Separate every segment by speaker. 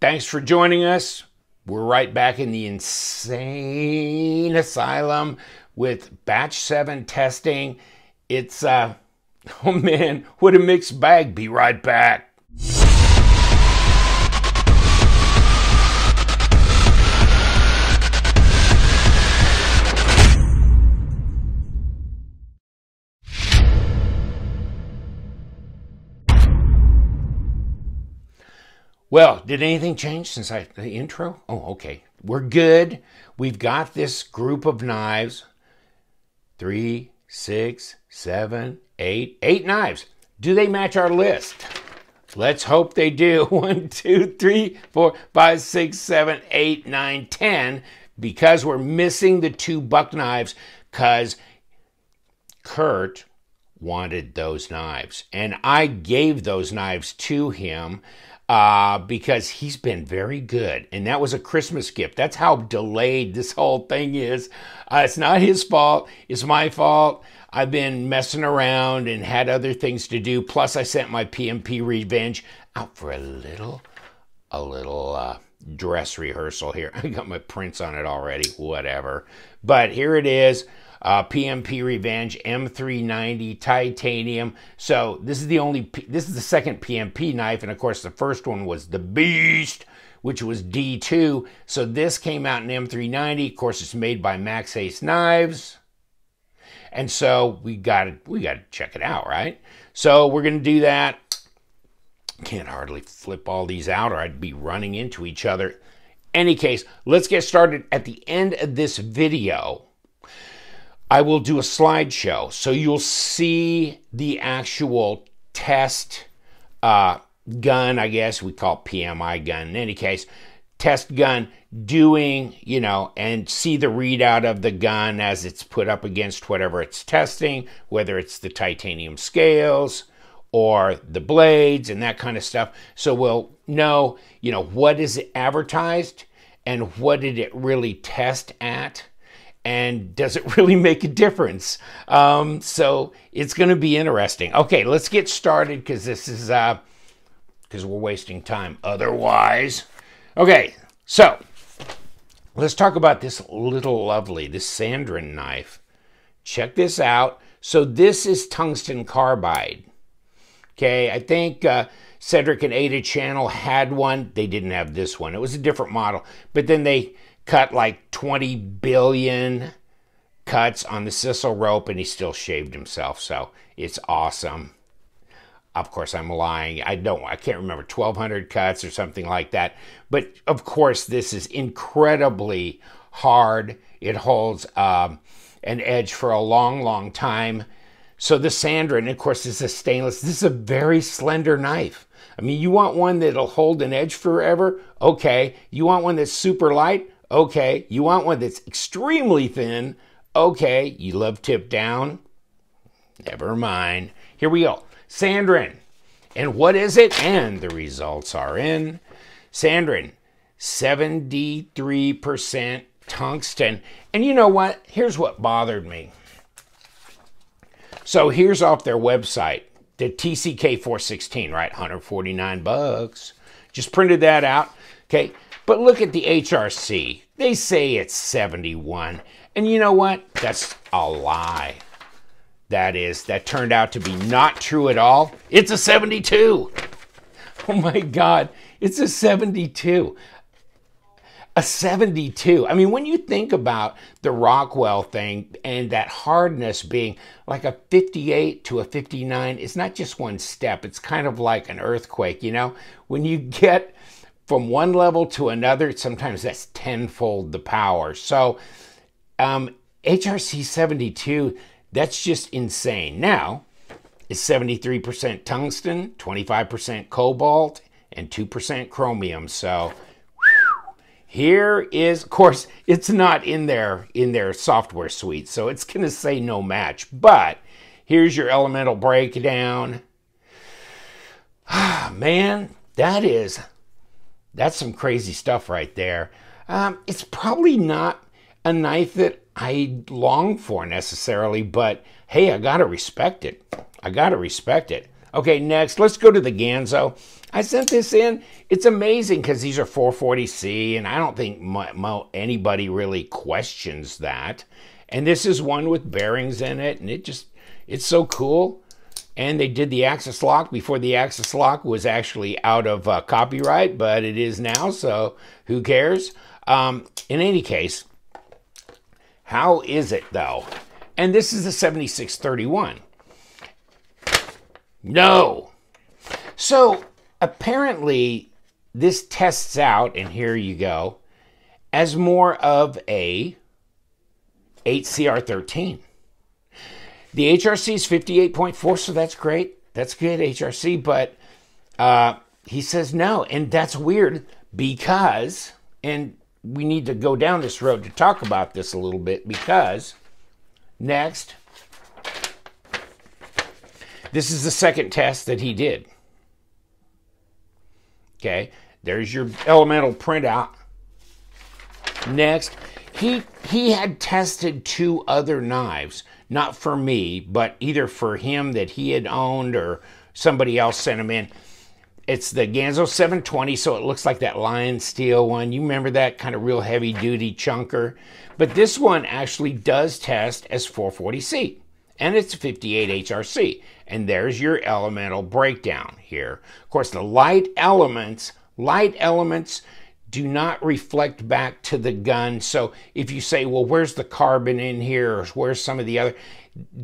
Speaker 1: Thanks for joining us. We're right back in the insane asylum with batch 7 testing. It's, oh man, what a mixed bag. Be right back. Well, did anything change since the intro? Oh, okay. We're good. We've got this group of knives. 3, 6, 7, 8. 8 knives. Do they match our list? Let's hope they do. 1, 2, 3, 4, 5, 6, 7, 8, 9, 10. Because we're missing the 2 buck knives because Kurt wanted those knives. And I gave those knives to him. Because he's been very good, and that was a Christmas gift. That's how delayed this whole thing is. It's not his fault. It's my fault. I've been messing around and had other things to do. Plus, I sent my PMP Revenge out for a little dress rehearsal here. I got my prints on it already. Whatever. But here it is. PMP Revenge M390 titanium. So this is the second PMP knife, and of course the first one was the Beast, which was D2. So this came out in M390. Of course, it's made by Max Ace Knives, and so we got to check it out, right? So we're gonna do that. Can't hardly flip all these out, or I'd be running into each other. Any case, let's get started. At the end of this video, I will do a slideshow, so you'll see the actual test gun, I guess we call it PMI gun. In any case, test gun doing, and see the readout of the gun as it's put up against whatever it's testing, whether it's the titanium scales or the blades and that kind of stuff. So we'll know, what is it advertised and what did it really test at? And does it really make a difference? So it's going to be interesting. Okay, let's get started because this is because we're wasting time otherwise. Okay, so let's talk about this little lovely, this Sandrin knife. Check this out. So this is tungsten carbide. Okay, I think Cedric and Ada Channel had one. They didn't have this one. It was a different model, but then they cut like 20 billion cuts on the sisal rope, and he still shaved himself, so it's awesome. Of course, I'm lying. I can't remember, 1,200 cuts or something like that. But of course, this is incredibly hard. It holds an edge for a long, long time. So the Sandrin, of course, is a stainless. This is a very slender knife. I mean, you want one that'll hold an edge forever? Okay. You want one that's super light? Okay. You want one that's extremely thin? Okay. You love tip down? Never mind. Here we go. Sandrin. And what is it? And the results are in. Sandrin, 73% tungsten. And you know what? Here's what bothered me. So here's off their website, the TCK416, right? 149 bucks. Just printed that out. Okay. But look at the HRC. They say it's 71. And you know what? That's a lie. That turned out to be not true at all. It's a 72. Oh my God. It's a 72. A 72. I mean, when you think about the Rockwell thing and that hardness being like a 58 to a 59, it's not just one step. It's kind of like an earthquake, When you get from one level to another, sometimes that's tenfold the power. So HRC 72, that's just insane. Now, it's 73% tungsten, 25% cobalt, and 2% chromium. So here is, of course, it's not in their software suite, so it's going to say no match. But here's your elemental breakdown. Man, that's some crazy stuff right there. It's probably not a knife that I long for necessarily, but hey, I gotta respect it. Okay, next, let's go to the Ganzo. I sent this in. It's amazing because these are 440C, and I don't think anybody really questions that. And this is one with bearings in it, and it's so cool. And they did the axis lock before the axis lock was actually out of copyright, but it is now, so who cares? In any case, how is it though? And this is the 7631. No. So apparently this tests out, and here you go, as more of a 8CR13. The HRC is 58.4, so that's great. That's good, HRC, but he says no, and that's weird because, and we need to go down this road to talk about this a little bit, because next, this is the second test that he did. Okay, there's your elemental printout. Next, he had tested 2 other knives, not for me, but either for him that he had owned or somebody else sent him in. It's the Ganzo 720, so it looks like that lion steel one. You remember that kind of real heavy-duty chunker? But this one actually does test as 440C, and it's 58 HRC. And there's your elemental breakdown here. Of course, the light elements do not reflect back to the gun. So if you say, well, where's the carbon in here, or where's some of the other,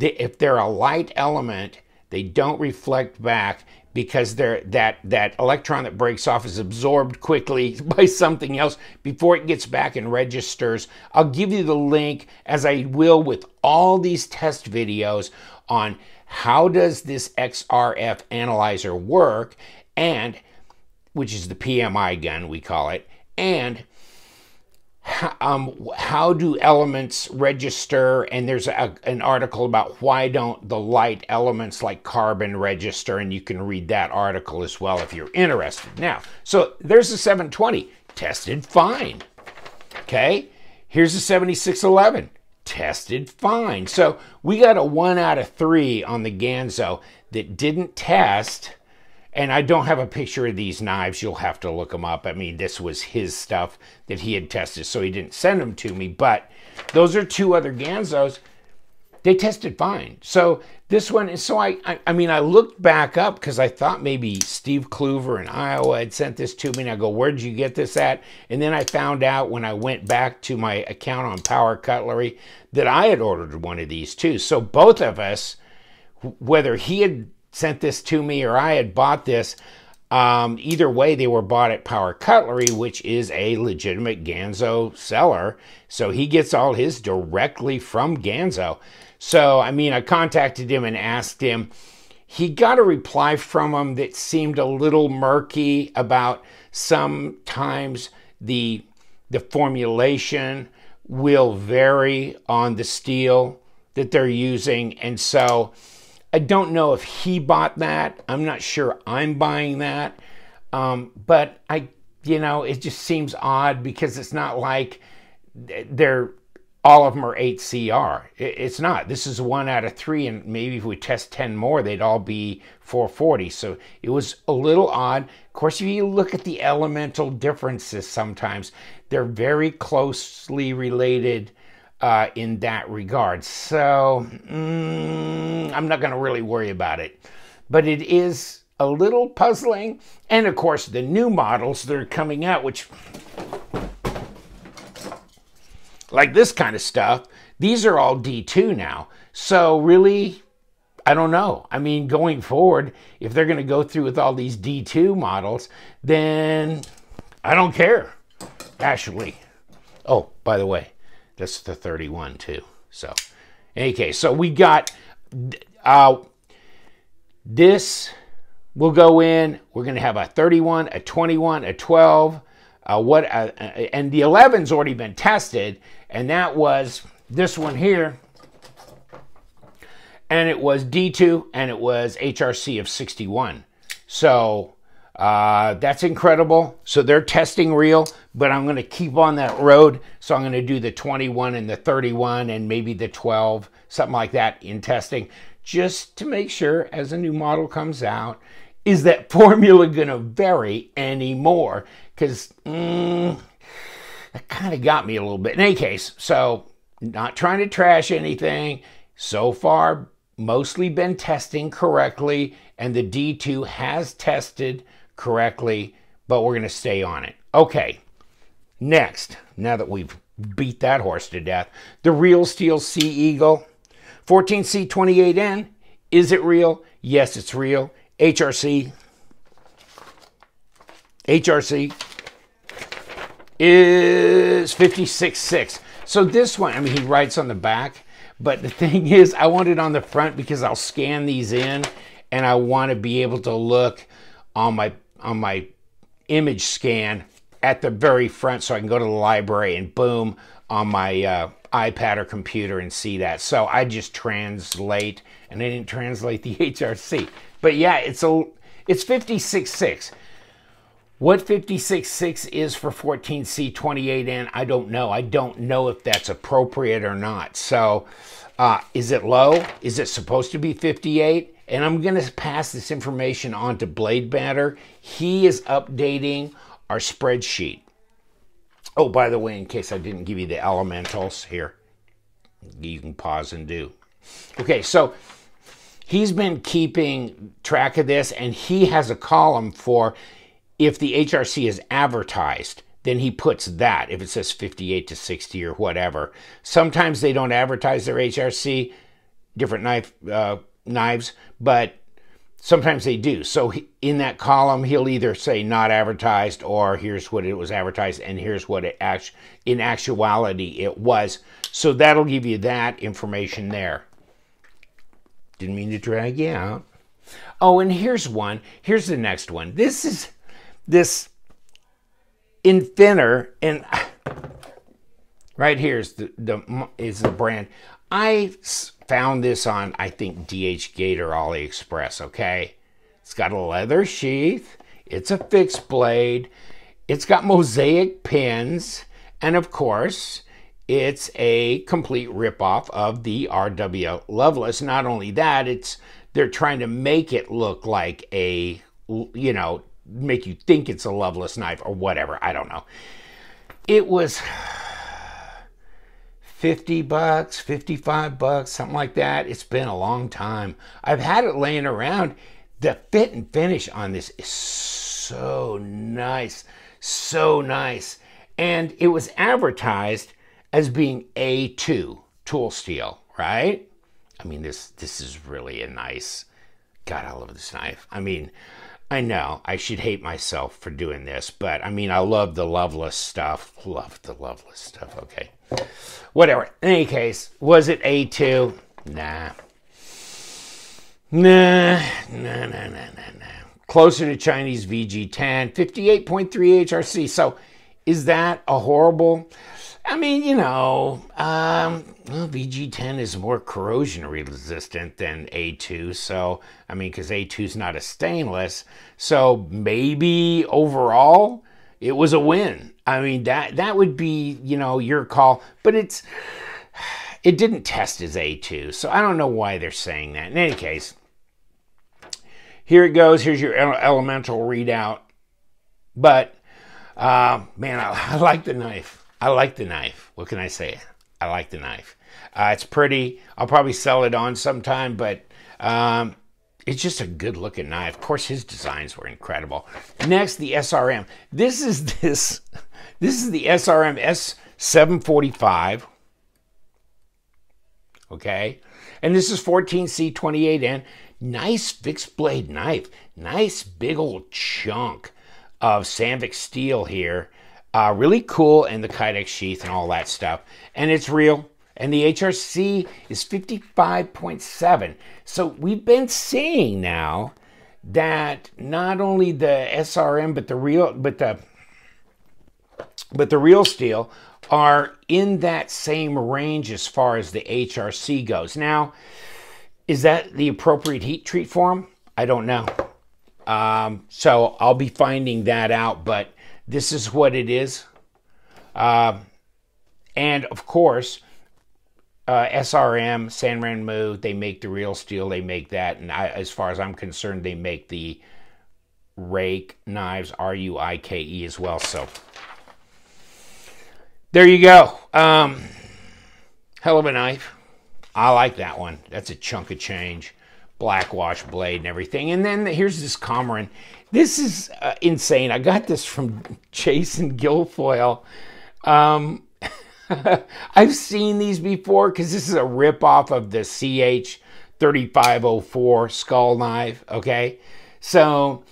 Speaker 1: if they're a light element, they don't reflect back because that electron that breaks off is absorbed quickly by something else before it gets back and registers. I'll give you the link, as I will with all these test videos, on how does this XRF analyzer work, and which is the PMI gun, we call it, and how do elements register, and there's an article about why don't the light elements like carbon register, and you can read that article as well if you're interested. Now, so there's the 720, tested fine. Okay, here's the 7611, tested fine. So we got a 1 out of 3 on the Ganzo that didn't test. And I don't have a picture of these knives. You'll have to look them up. I mean, this was his stuff that he had tested, so he didn't send them to me. But those are 2 other Ganzos. They tested fine. So this one is, so I mean, I looked back up because I thought maybe Steve Kluver in Iowa had sent this to me. And I go, where did you get this at? And then I found out when I went back to my account on Power Cutlery that I had ordered one of these too. So both of us, whether he had sent this to me or I had bought this, either way they were bought at Power Cutlery, which is a legitimate Ganzo seller, so he gets all his directly from Ganzo. So I mean, I contacted him and asked him. He got a reply from him that seemed a little murky about sometimes the formulation will vary on the steel that they're using, and so I don't know if he bought that. I'm not sure I'm buying that. But it just seems odd because it's not like all of them are 8CR. It's not. This is 1 out of 3, and maybe if we test 10 more, they'd all be 440. So it was a little odd. Of course, if you look at the elemental differences sometimes, they're very closely related in that regard. So I'm not going to really worry about it. But it is a little puzzling. And of course, the new models that are coming out, which, like this kind of stuff, these are all D2 now. So really, I don't know. I mean, going forward, if they're going to go through with all these D2 models, then I don't care, actually. Oh, by the way, that's the 31 too. So, in any case, so we got this will go in. We're going to have a 31, a 21, a 12. And the 11's already been tested, and that was this one here. And it was D2, and it was HRC of 61. So that's incredible. So they're testing real, but I'm going to keep on that road. So I'm going to do the 21 and the 31 and maybe the 12, something like that in testing, just to make sure as a new model comes out, is that formula going to vary anymore? Because that kind of got me a little bit. In any case, so not trying to trash anything. So far, mostly been testing correctly, and the D2 has tested correctly, but we're going to stay on it. Okay, next, now that we've beat that horse to death, the Real Steel Sea Eagle 14C28N. Is it real? Yes, it's real. HRC is 56.6. So this one, I mean, he writes on the back, but the thing is, I want it on the front because I'll scan these in, and I want to be able to look on my image scan at the very front, so I can go to the library and boom on my iPad or computer and see that. So I just translate, and I didn't translate the HRC. But yeah, it's 56.6. What 56.6 is for 14C28N, I don't know. I don't know if that's appropriate or not. So is it low? Is it supposed to be 58? And I'm going to pass this information on to Blade Banter. He is updating our spreadsheet. Oh, by the way, in case I didn't give you the elementals here, you can pause and do. Okay, so he's been keeping track of this, and he has a column for if the HRC is advertised, then he puts that, if it says 58 to 60 or whatever. Sometimes they don't advertise their HRC, different knives, but sometimes they do. So in that column, he'll either say not advertised, or here's what it was advertised, and here's what it in actuality it was. So that'll give you that information there. Didn't mean to drag you out. Oh, and here's one. Here's the next one. This is this Infinner, and right here is the brand. I found this on, I think, DHgate or AliExpress, okay? It's got a leather sheath. It's a fixed blade. It's got mosaic pins. And, of course, it's a complete ripoff of the RW Loveless. Not only that, they're trying to make it look like a, you know, make you think it's a Loveless knife or whatever. I don't know. It was $50, 55 bucks, something like that. It's been a long time. I've had it laying around. The fit and finish on this is so nice, so nice. And it was advertised as being A2 tool steel, right? I mean, this is really a nice, God, I love this knife. I mean, I know I should hate myself for doing this, but I mean, I love the Loveless stuff. Love the Loveless stuff, okay. Whatever. In any case, was it A2? Nah. Nah. Closer to Chinese VG10, 58.3 HRC. So is that a horrible? I mean, you know, well, VG10 is more corrosion resistant than A2. So, I mean, because A2 is not a stainless. So maybe overall it was a win. I mean, that would be, you know, your call. But it didn't test as A2. So I don't know why they're saying that. In any case, here it goes. Here's your elemental readout. But, man, I like the knife. I like the knife. What can I say? I like the knife. It's pretty. I'll probably sell it on sometime, but it's just a good looking knife. Of course, his designs were incredible. Next, the SRM. This is the SRM S745. Okay, and this is 14C28N. Nice fixed blade knife. Nice big old chunk of Sandvik steel here. Really cool, and the Kydex sheath and all that stuff. And it's real. And the HRC is 55.7. So we've been seeing now that not only the SRM but the real steel are in that same range as far as the HRC goes. Now, is that the appropriate heat treat for them? I don't know. So I'll be finding that out, but this is what it is. And of course, SRM, Sanrenmu, they make the real steel, they make that. And as far as I'm concerned, they make the Ruike knives, R-U-I-K-E as well. So there you go. Hell of a knife. I like that one. That's a chunk of change. Black wash blade and everything. And then here's this Komoran. This is insane. I got this from Jason Guilfoyle. I've seen these before because this is a ripoff of the CH3504 skull knife, okay? So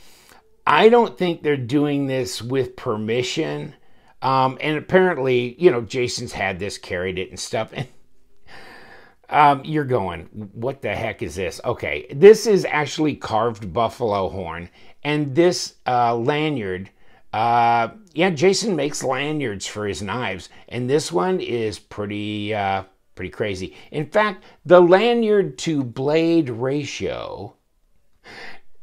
Speaker 1: I don't think they're doing this with permission. And apparently, you know, Jason's had this, carried it and stuff. And you're going, what the heck is this? Okay, this is actually carved buffalo horn. And this lanyard, yeah, Jason makes lanyards for his knives, and this one is pretty crazy. In fact, the lanyard to blade ratio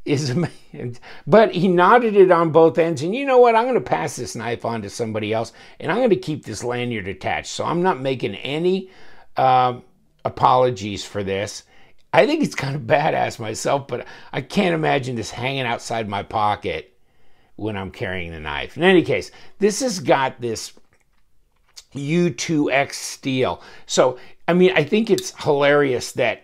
Speaker 1: is amazing. But he knotted it on both ends, and you know what? I'm going to pass this knife on to somebody else, and I'm going to keep this lanyard attached. So I'm not making any apologies for this. I think it's kind of badass myself, but I can't imagine this hanging outside my pocket when I'm carrying the knife. In any case, this has got this U2X steel. So, I mean, I think it's hilarious that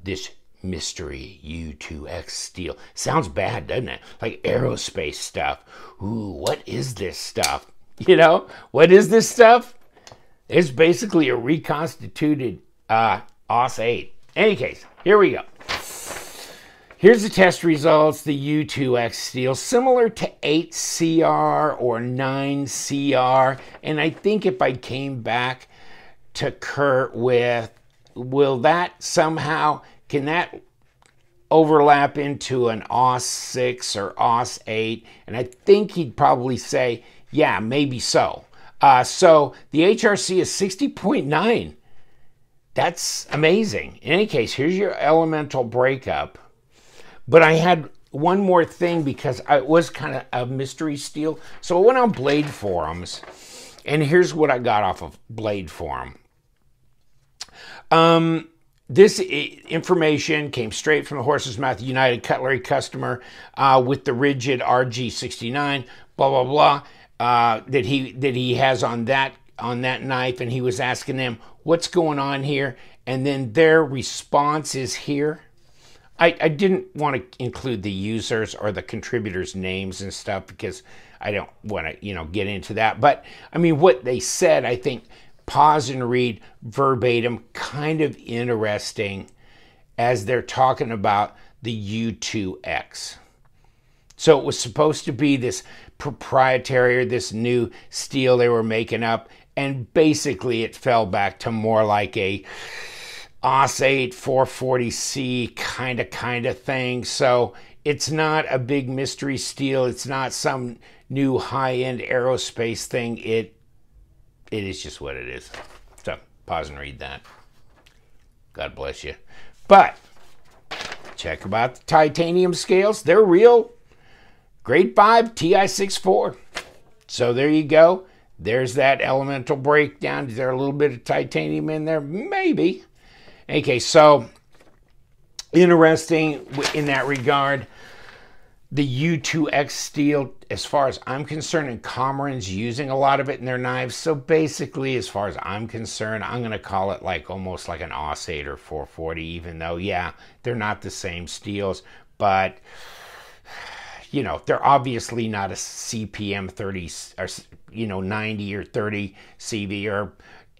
Speaker 1: this mystery U2X steel sounds bad, doesn't it? Like aerospace stuff. Ooh, what is this stuff? You know, what is this stuff? It's basically a reconstituted OS 8. In any case, here we go. Here's the test results, the U2X steel, similar to 8CR or 9CR. And I think if I came back to Kurt with, will that somehow, can that overlap into an OS 6 or OS 8? And I think he'd probably say, yeah, maybe so. So the HRC is 60.9. That's amazing. In any case, here's your elemental breakup. But I had one more thing because it was kind of a mystery steel. So I went on Blade Forums, and here's what I got off of Blade Forum. This information came straight from the horse's mouth, United Cutlery customer with the rigid RG69, blah, blah, blah, that he has on that knife, and he was asking them, what's going on here? And then their response is here. I didn't want to include the users or the contributors' names and stuff because I don't want to, you know, get into that. But, I mean, what they said, I think, pause and read verbatim, kind of interesting as they're talking about the U2X. So it was supposed to be this proprietary or this new steel they were making up, and basically it fell back to more like a OS 8 440C kind of thing. So it's not a big mystery steel. It's not some new high-end aerospace thing. It is just what it is. So pause and read that. God bless you. But check about the titanium scales. They're real. Grade 5 TI64. So there you go. There's that elemental breakdown. Is there a little bit of titanium in there? Maybe. Okay, so interesting in that regard. The U2X steel, as far as I'm concerned, and Komoran's using a lot of it in their knives. So basically, as far as I'm concerned, I'm going to call it like almost like an OS 8 or 440, even though, yeah, they're not the same steels. But, you know, they're obviously not a CPM 30 or, you know, 90 or 30 CV or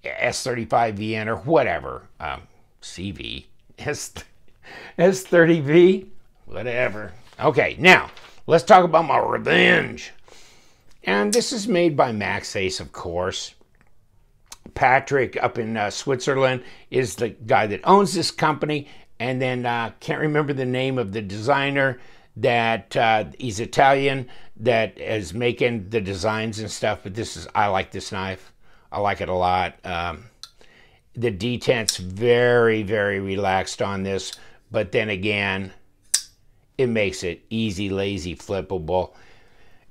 Speaker 1: S35 VN or whatever. CV, S30V, whatever. Okay, now, let's talk about my revenge. And this is made by Max Ace, of course. Patrick up in Switzerland is the guy that owns this company. And then, can't remember the name of the designer that, he's Italian, that is making the designs and stuff. But this is, I like this knife. I like it a lot. The detent's very, very relaxed on this, but then again, it makes it easy, lazy, flippable.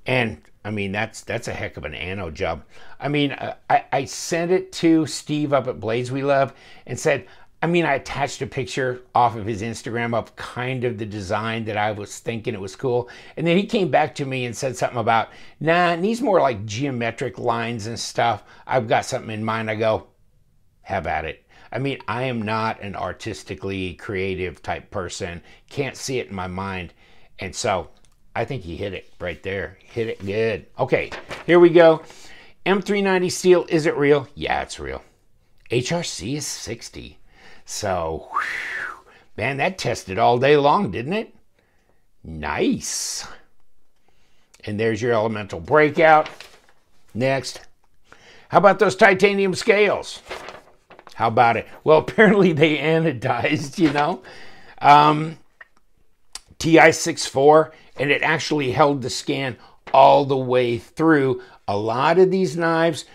Speaker 1: And I mean, that's a heck of an anno job. I mean, I sent it to Steve up at Blades We Love and said, I mean, I attached a picture off of his Instagram of kind of the design that I was thinking it was cool. And then he came back to me and said something about, nah, it needs more like geometric lines and stuff. I've got something in mind. I go, have at it. I mean, I am not an artistically creative type person. Can't see it in my mind. And so I think he hit it right there. Hit it good. Okay, here we go. M390 steel, is it real? Yeah, it's real. HRC is 60. So, whew, man, that tested all day long, didn't it? Nice. And there's your elemental breakout. Next. How about those titanium scales? How about it? Well, apparently they anodized, you know. TI-64, and it actually held the scan all the way through. A lot of these knives,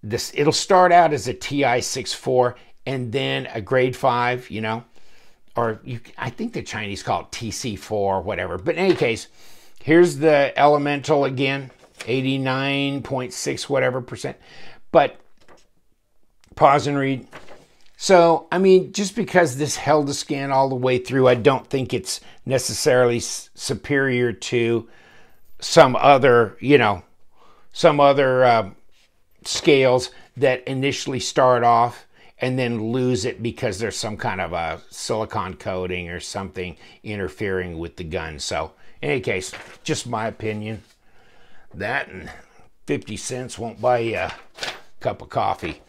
Speaker 1: it'll start out as a TI-64 and then a grade 5, you know, or I think the Chinese call it TC4, whatever. But in any case, here's the elemental again, 89.6 whatever percent. But pause and read. So, I mean, just because this held the scan all the way through, I don't think it's necessarily superior to some other, you know, some other scales that initially start off and then lose it because there's some kind of a silicone coating or something interfering with the gun. So, in any case, just my opinion. That and 50 cents won't buy you a cup of coffee.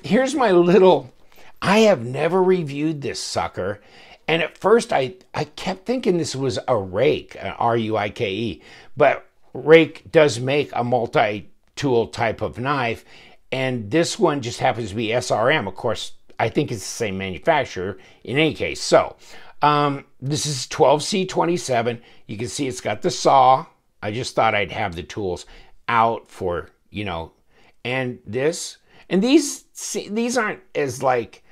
Speaker 1: Here's my little, I have never reviewed this sucker. And at first I kept thinking this was a Ruike, an R-U-I-K-E. But Ruike does make a multi-tool type of knife. And this one just happens to be SRM. Of course, I think it's the same manufacturer in any case. So, this is 12C27. You can see it's got the saw. I just thought I'd have the tools out for, you know, and this. And these aren't as like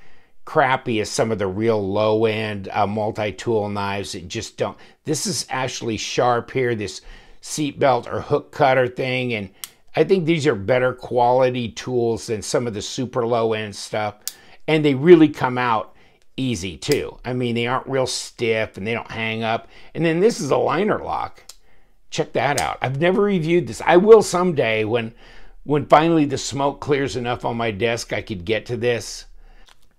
Speaker 1: crappy as some of the real low-end multi-tool knives that just don't. This is actually sharp here, this seatbelt or hook cutter thing, and I think these are better quality tools than some of the super low-end stuff, and they really come out easy too. I mean, they aren't real stiff and they don't hang up. And then this is a liner lock. Check that out. I've never reviewed this. I will someday when finally the smoke clears enough on my desk I could get to this.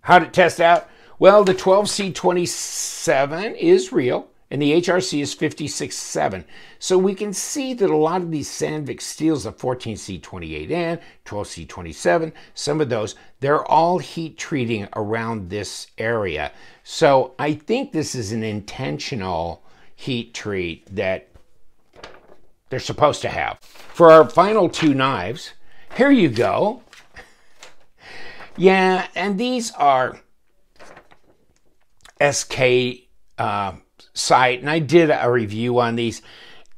Speaker 1: How'd it test out? Well, the 12C27 is real, and the HRC is 56.7. So we can see that a lot of these Sandvik steels, the 14C28N, 12C27, some of those, they're all heat treating around this area. So I think this is an intentional heat treat that they're supposed to have. For our final two knives, here you go. Yeah, and these are SK site, and I did a review on these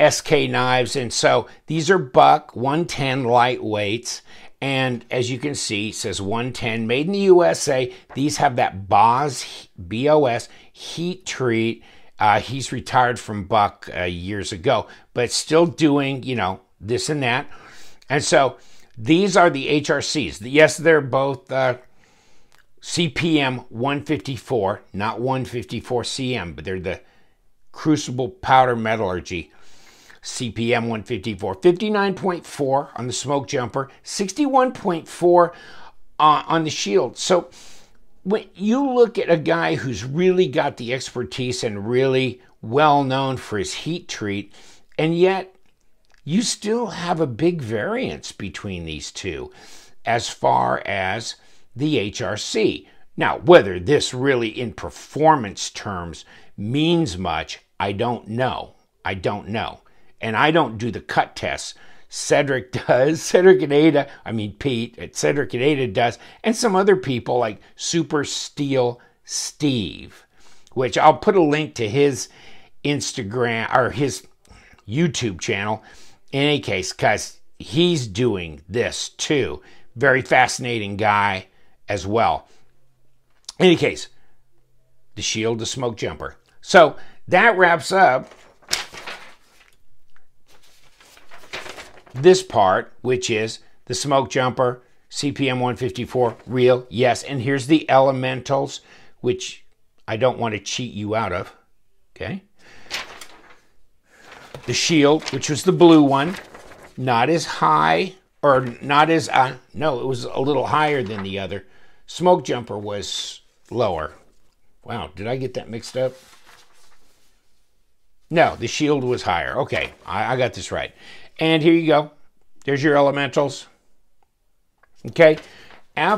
Speaker 1: SK knives, and so these are buck 110 lightweights, and as you can see, it says 110 made in the USA. These have that BOS heat treat. He's retired from Buck years ago, but still doing, you know, this and that. And so these are the HRCs. Yes, they're both CPM 154, not 154 CM, but they're the Crucible Powder Metallurgy CPM 154. 59.4 on the smoke jumper, 61.4 on the shield. So when you look at a guy who's really got the expertise and really well known for his heat treat, and yet you still have a big variance between these two as far as the HRC. Now, whether this really in performance terms means much, I don't know. I don't know. And I don't do the cut tests. Cedric does. Cedric and Ada, I mean Pete at Cedric and Ada does. And some other people like Super Steel Steve, which I'll put a link to his Instagram or his YouTube channel in any case, because he's doing this too. Very fascinating guy as well. In any case, the shield, the smoke jumper. So that wraps up this part, which is the smoke jumper, CPM 154, real, yes. And here's the elementals, which I don't want to cheat you out of, okay? The shield, which was the blue one, not as high, or not as, no, it was a little higher than the other. Smoke jumper was lower. Wow, did I get that mixed up? No, the shield was higher. Okay, I got this right. And here you go. There's your elementals. Okay, now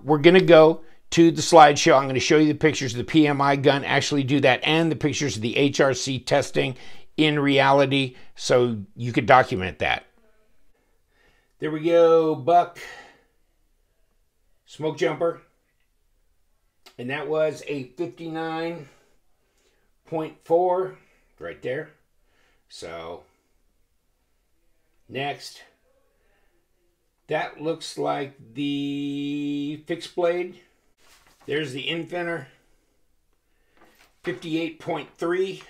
Speaker 1: we're going to go to the slideshow. I'm going to show you the pictures of the PMI gun, actually do that, and the pictures of the HRC testing in reality, so you could document that. There we go, buck, smoke jumper, and that was a 59.4 right there. So next, that looks like the fixed blade. There's the infinner, 58.3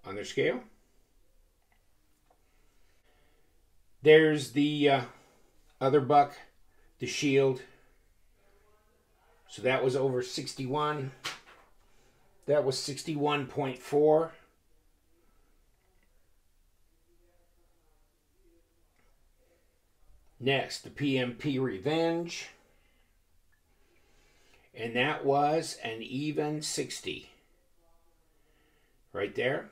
Speaker 1: on their scale. There's the other buck, the shield. So that was over 61. That was 61.4. Next, the PMP Revenge. And that was an even 60. Right there.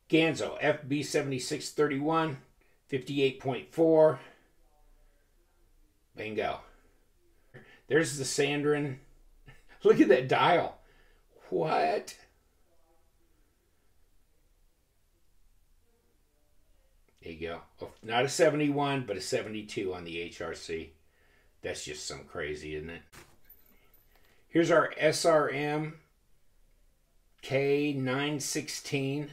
Speaker 1: Ganzo FB7631, 58.4. Bingo. There's the Sandrin. Look at that dial. What? There you go. Oh, not a 71, but a 72 on the HRC. That's just some crazy, isn't it? Here's our SRM K916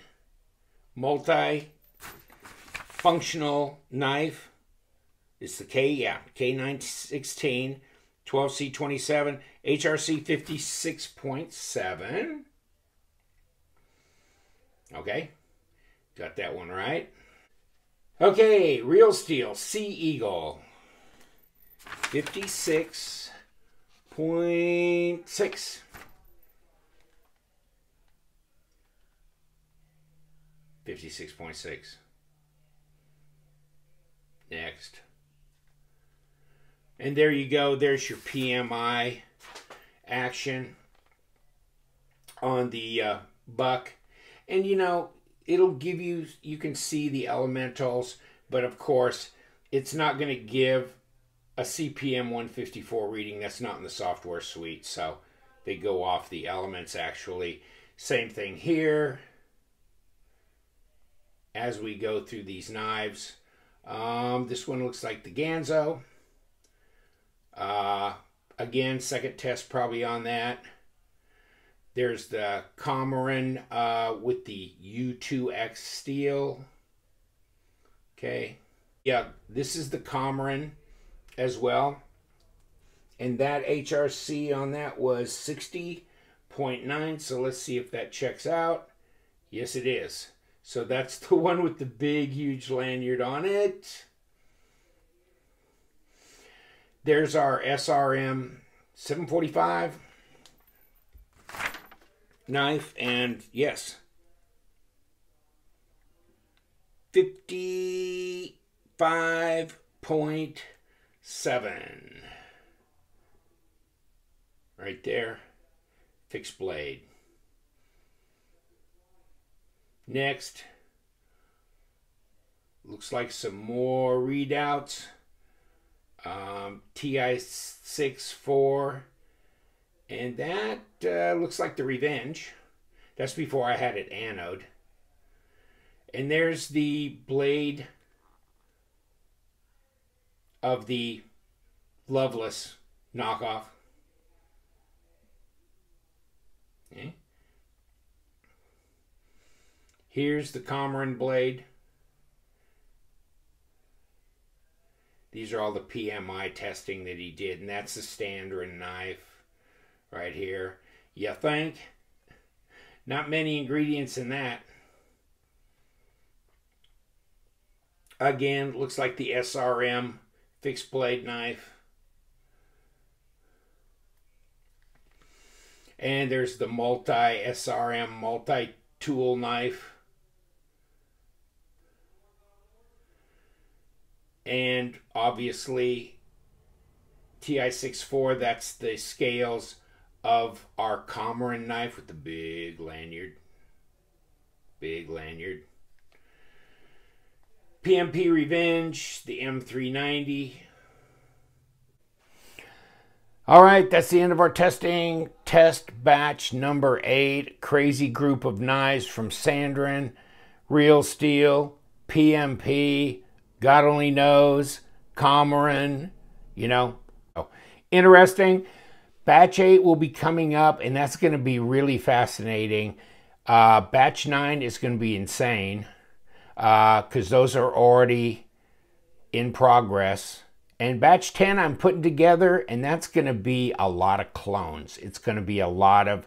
Speaker 1: multi-functional knife. It's the K916 12C27 HRC 56.7. Okay, got that one right. Okay, real steel Sea Eagle 56.6. 56.6. Next. And there you go. There's your PMI action on the buck. And you know, it'll give you, you can see the elementals, but of course, it's not going to give a CPM 154 reading. That's not in the software suite. So they go off the elements actually. Same thing here. As we go through these knives, this one looks like the Ganzo. Again, second test probably on that. There's the Komoran with the U2X steel. Okay. Yeah, this is the Komoran as well. And that HRC on that was 60.9. So let's see if that checks out. Yes, it is. So that's the one with the big, huge lanyard on it. There's our SRM 745 knife, and yes, 55.7 right there, fixed blade. Next, looks like some more readouts. TI64, and that looks like the Revenge. That's before I had it anode. And there's the blade of the Loveless knockoff. Okay. Here's the Komoran blade. These are all the PMI testing that he did, and that's the Sandrin knife right here. You think? Not many ingredients in that. Again, looks like the SRM Fixed Blade knife. And there's the SRM multi-tool knife. And obviously TI-64, that's the scales of our Komoran knife with the big lanyard. Big lanyard. PMP Revenge, the M390. All right, that's the end of our testing. Test batch number 8. Crazy group of knives from Sandrin, Real Steel, PMP, God only knows, Komoran, you know. Interesting. Batch 8 will be coming up, and that's going to be really fascinating. Batch 9 is going to be insane because those are already in progress. And batch 10 I'm putting together, and that's going to be a lot of clones. It's going to be a lot of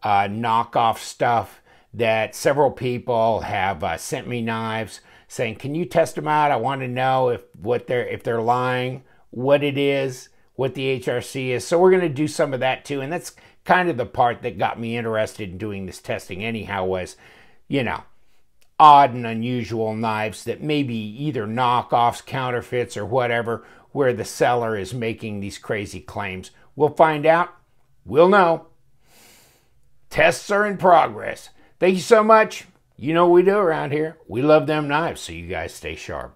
Speaker 1: knockoff stuff that several people have sent me knives saying, can you test them out? I want to know if they're lying, what it is, what the HRC is. So we're going to do some of that too. And that's kind of the part that got me interested in doing this testing anyhow was, you know, odd and unusual knives that maybe either knockoffs, counterfeits, or whatever, where the seller is making these crazy claims. We'll find out. We'll know. Tests are in progress. Thank you so much. You know what we do around here. We love them knives, so you guys stay sharp.